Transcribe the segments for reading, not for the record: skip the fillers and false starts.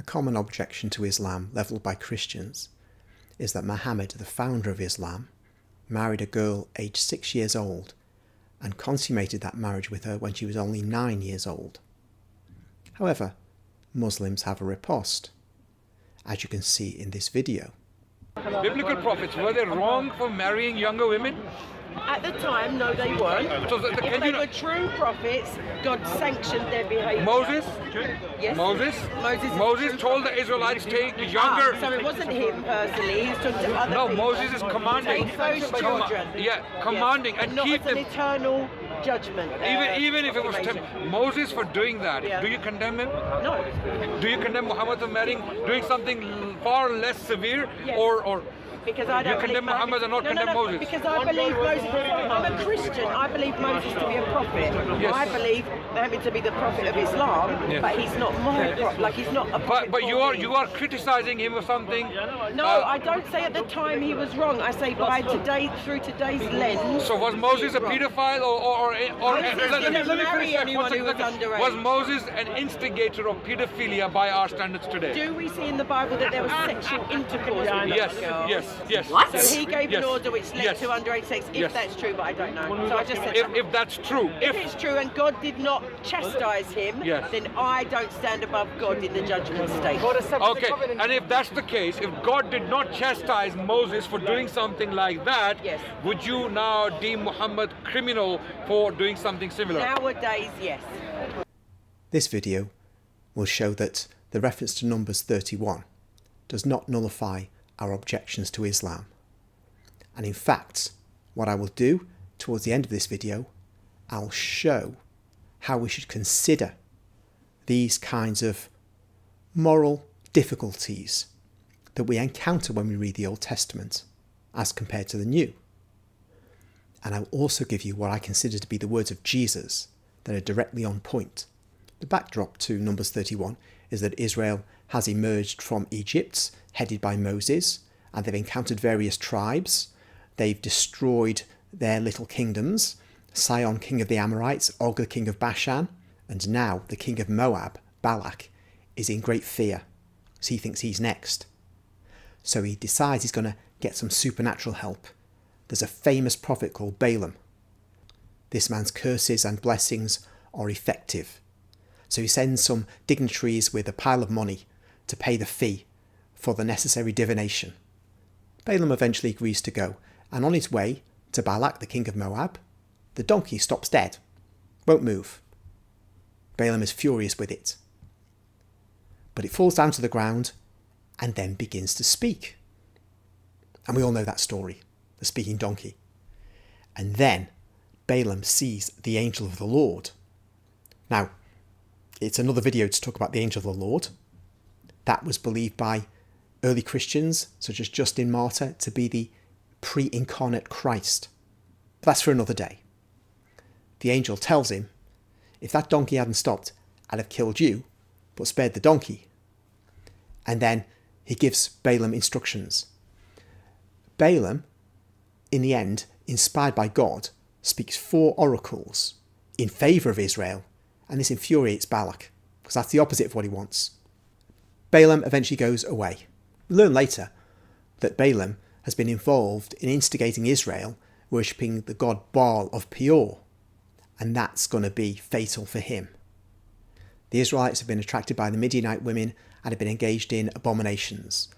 A common objection to Islam levelled by Christians is that Muhammad, the founder of Islam, married a girl aged 6 years old and consummated that marriage with her when she was only 9 years old. However, Muslims have a riposte, as you can see in this video. Biblical prophets, were they wrong for marrying younger women? At the time, no, they weren't. So If they were true prophets, God sanctioned their behaviour. Moses? Yes. Moses told the Israelites take younger. So it wasn't him personally. He's talking to other No, people. Moses is commanding. Take those children. Commanding yes. and not keep as them. an eternal judgment. Even if it was Moses for doing that, Yeah. do you condemn him? No. Do you condemn Muhammad for doing something far less severe, Yes. or? Because I don't You condemn Muhammad and not condemn Moses? Because I believe Moses, I'm a Christian, I believe Moses to be a prophet. Yes. I believe Muhammad to be the prophet of Islam, Yes. but he's not my prophet, like he's not a prophet. But for you me. are criticizing him for something. No, I don't say at the time he was wrong. I say through today's lens. So was Moses a pedophile or didn't marry anyone who was underage. Was Moses an instigator of pedophilia by our standards today? Do we see in the Bible that there was sexual intercourse with Yes, those girls? yes. What? So he gave an Yes. order which led Yes. to underage sex, if Yes. that's true, but I don't know. So I just said If that's true, if it's true and God did not chastise him, Yes. then I don't stand above God in the judgment stage. okay, and if that's the case, if God did not chastise Moses for doing something like that, Yes. would you now deem Muhammad criminal for doing something similar? Nowadays, yes. This video will show that the reference to Numbers 31 does not nullify our objections to Islam. And in fact, what I will do towards the end of this video, I'll show how we should consider these kinds of moral difficulties that we encounter when we read the Old Testament as compared to the New. And I'll also give you what I consider to be the words of Jesus that are directly on point. The backdrop to Numbers 31 is that Israel has emerged from Egypt, headed by Moses, and they've encountered various tribes. They've destroyed their little kingdoms, Sihon, king of the Amorites, Og, the king of Bashan, and now the king of Moab, Balak, is in great fear, because he thinks he's next. So he decides he's going to get some supernatural help. There's a famous prophet called Balaam. This man's curses and blessings are effective. So he sends some dignitaries with a pile of money to pay the fee for the necessary divination. Balaam eventually agrees to go, and on his way to Balak, the king of Moab, the donkey stops dead, won't move. Balaam is furious with it. But it falls down to the ground and then begins to speak. And we all know that story, the speaking donkey. And then Balaam sees the angel of the Lord. Now, it's another video to talk about the angel of the Lord. That was believed by early Christians, such as Justin Martyr, to be the pre-incarnate Christ. But that's for another day. The angel tells him, if that donkey hadn't stopped, I'd have killed you, but spared the donkey. And then he gives Balaam instructions. Balaam, in the end, inspired by God, speaks 4 oracles in favour of Israel, and this infuriates Balak, because that's the opposite of what he wants. Balaam eventually goes away. We learn later that Balaam has been involved in instigating Israel worshipping the god Baal of Peor, and that's going to be fatal for him. The Israelites have been attracted by the Midianite women and have been engaged in abominations,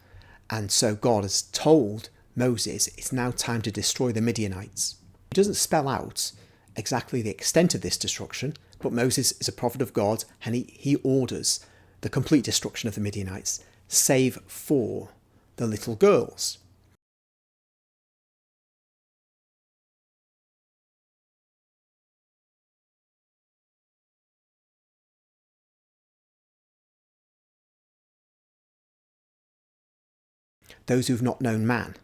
and so God has told Moses it's now time to destroy the Midianites. He doesn't spell out exactly the extent of this destruction, but Moses is a prophet of God, and he orders the complete destruction of the Midianites, save for the little girls. Those who've not known man.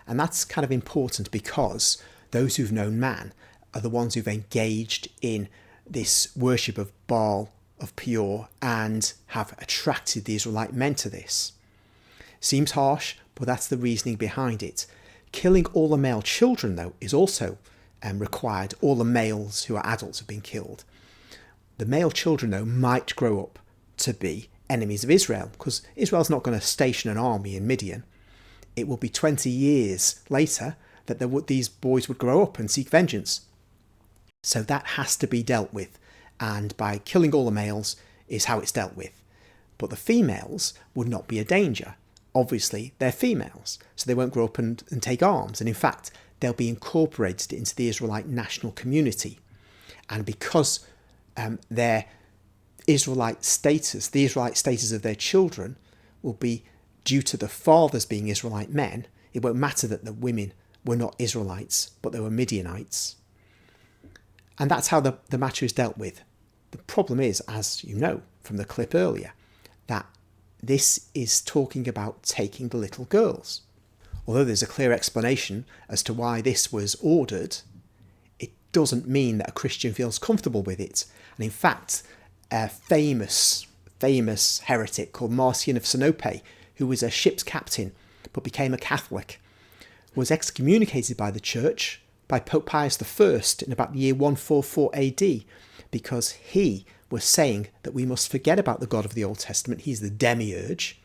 And that's kind of important because those who've known man are the ones who've engaged in this worship of Baal of Peor and have attracted the Israelite men to this. Seems harsh, but that's the reasoning behind it. Killing all the male children, though, is also required. All the males who are adults have been killed. The male children, though, might grow up to be enemies of Israel, because Israel's not going to station an army in Midian. It will be 20 years later that these boys would grow up and seek vengeance. So that has to be dealt with, and by killing all the males is how it's dealt with. But the females would not be a danger. Obviously, they're females, so they won't grow up and take arms, and in fact, they'll be incorporated into the Israelite national community. And because their Israelite status, the Israelite status of their children, will be due to the fathers being Israelite men, it won't matter that the women were not Israelites, but they were Midianites. And that's how the matter is dealt with. The problem is, as you know from the clip earlier, that this is talking about taking the little girls. Although there's a clear explanation as to why this was ordered, it doesn't mean that a Christian feels comfortable with it. And in fact, a famous heretic called Marcion of Sinope, who was a ship's captain but became a Catholic, was excommunicated by the church by Pope Pius I in about the year 144 AD because he was saying that we must forget about the God of the Old Testament. He's the demiurge,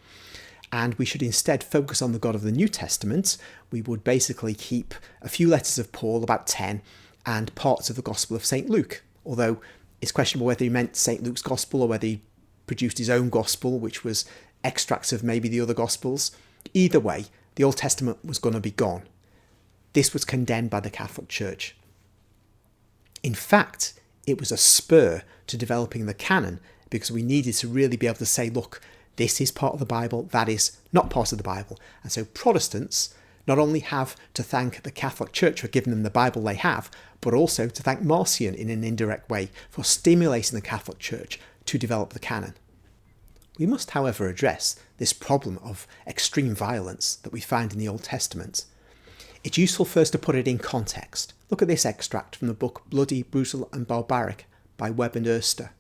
and we should instead focus on the God of the New Testament. We would basically keep a few letters of Paul, about 10, and parts of the Gospel of St. Luke, although it's questionable whether he meant St. Luke's Gospel or whether he produced his own Gospel, which was extracts of maybe the other Gospels. Either way, the Old Testament was going to be gone. This was condemned by the Catholic Church. In fact, it was a spur to developing the canon, because we needed to really be able to say, look, this is part of the Bible, that is not part of the Bible. And so Protestants not only have to thank the Catholic Church for giving them the Bible they have, but also to thank Marcion in an indirect way for stimulating the Catholic Church to develop the canon. We must, however, address this problem of extreme violence that we find in the Old Testament. It's useful first to put it in context. Look at this extract from the book Bloody, Brutal and Barbaric by Webb and Erster.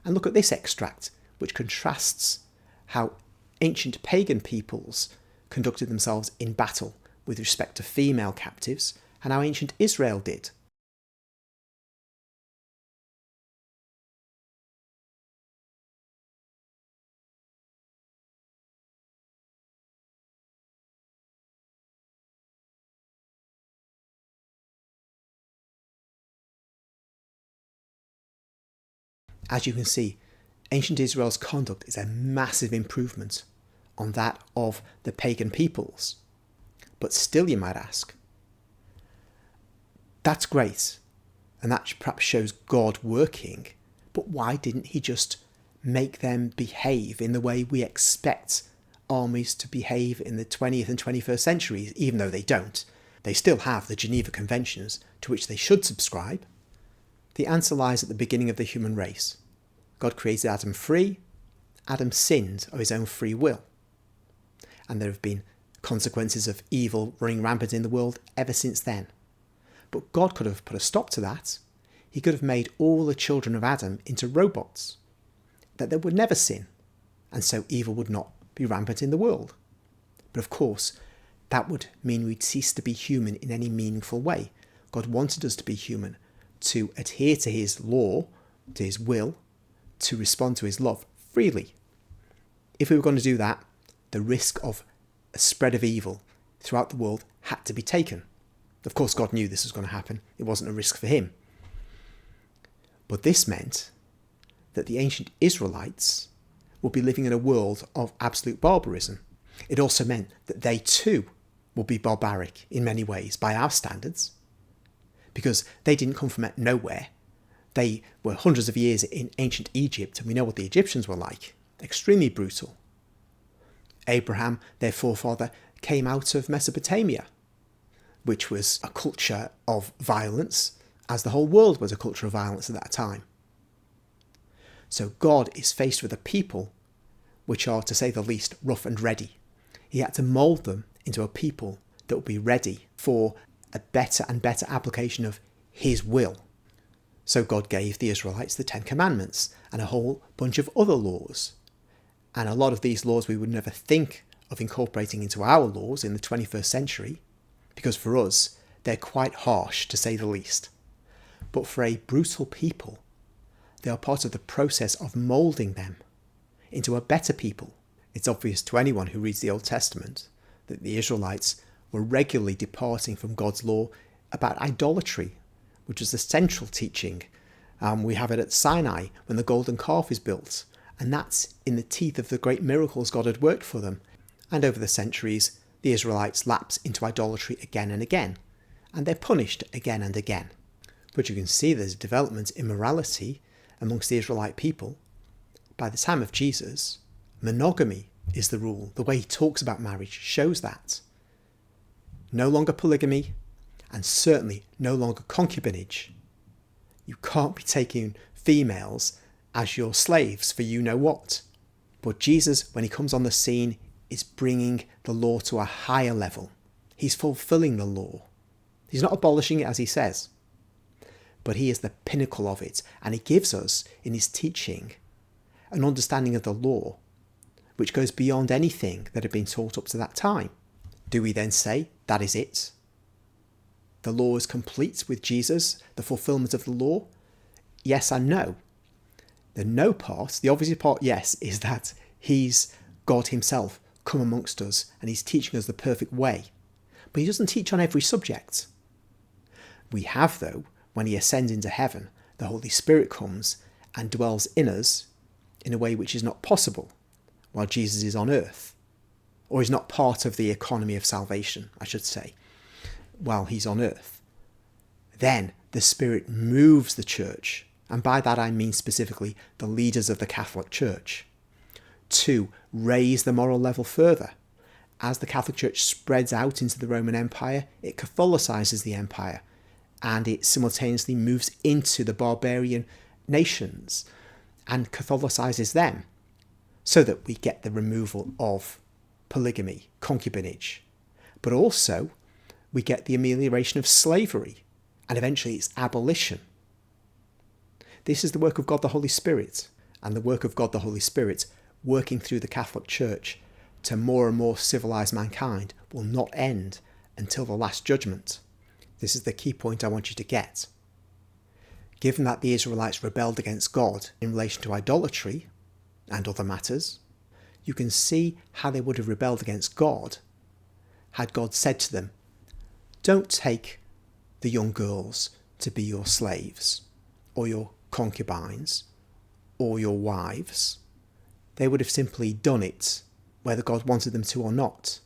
And look at this extract, which contrasts how ancient pagan peoples conducted themselves in battle with respect to female captives, and how ancient Israel did. As you can see, ancient Israel's conduct is a massive improvement on that of the pagan peoples. But still, you might ask, that's great, and that perhaps shows God working, but why didn't he just make them behave in the way we expect armies to behave in the 20th and 21st centuries, even though they don't? They still have the Geneva Conventions to which they should subscribe. The answer lies at the beginning of the human race. God created Adam free. Adam sinned of his own free will. And there have been consequences of evil running rampant in the world ever since then. But God could have put a stop to that. He could have made all the children of Adam into robots, that they would never sin, and so evil would not be rampant in the world. But of course, that would mean we'd cease to be human in any meaningful way. God wanted us to be human, to adhere to his law, to his will, to respond to his love freely. If we were going to do that, the risk of a spread of evil throughout the world had to be taken. Of course, God knew this was going to happen. It wasn't a risk for him. But this meant that the ancient Israelites would be living in a world of absolute barbarism. It also meant that they too would be barbaric in many ways by our standards, because they didn't come from nowhere. They were hundreds of years in ancient Egypt, and we know what the Egyptians were like. Extremely brutal. Abraham, their forefather, came out of Mesopotamia, which was a culture of violence, as the whole world was a culture of violence at that time. So God is faced with a people which are, to say the least, rough and ready. He had to mould them into a people that would be ready for a better and better application of his will. So God gave the Israelites the 10 Commandments and a whole bunch of other laws. And a lot of these laws we would never think of incorporating into our laws in the 21st century, because for us, they're quite harsh to say the least. But for a brutal people, they are part of the process of moulding them into a better people. It's obvious to anyone who reads the Old Testament that the Israelites were regularly departing from God's law about idolatry, which is the central teaching. We have it at Sinai when the golden calf is built, and that's in the teeth of the great miracles God had worked for them. And over the centuries, the Israelites lapse into idolatry again and again, and they're punished again and again. But you can see there's development in morality amongst the Israelite people. By the time of Jesus, monogamy is the rule. The way he talks about marriage shows that. No longer polygamy, and certainly no longer concubinage. You can't be taking females as your slaves for you know what. But Jesus, when he comes on the scene, is bringing the law to a higher level. He's fulfilling the law. He's not abolishing it as he says, but he is the pinnacle of it, and he gives us, in his teaching, an understanding of the law which goes beyond anything that had been taught up to that time. Do we then say that is it? The law is complete with Jesus, the fulfillment of the law? Yes and no. The no part, the obvious part, yes, is that he's God himself come amongst us and he's teaching us the perfect way. But he doesn't teach on every subject. We have, though, when he ascends into heaven, the Holy Spirit comes and dwells in us in a way which is not possible while Jesus is on earth, or is not part of the economy of salvation, I should say, while he's on earth. Then the Spirit moves the church, and by that I mean specifically the leaders of the Catholic Church, to raise the moral level further. As the Catholic Church spreads out into the Roman Empire, it Catholicizes the empire, and it simultaneously moves into the barbarian nations and Catholicizes them, so that we get the removal of polygamy, concubinage, but also we get the amelioration of slavery, and eventually its abolition. This is the work of God the Holy Spirit, and the work of God the Holy Spirit working through the Catholic Church to more and more civilize mankind will not end until the Last Judgment. This is the key point I want you to get. Given that the Israelites rebelled against God in relation to idolatry and other matters, you can see how they would have rebelled against God had God said to them, don't take the young girls to be your slaves or your concubines or your wives. They would have simply done it whether God wanted them to or not.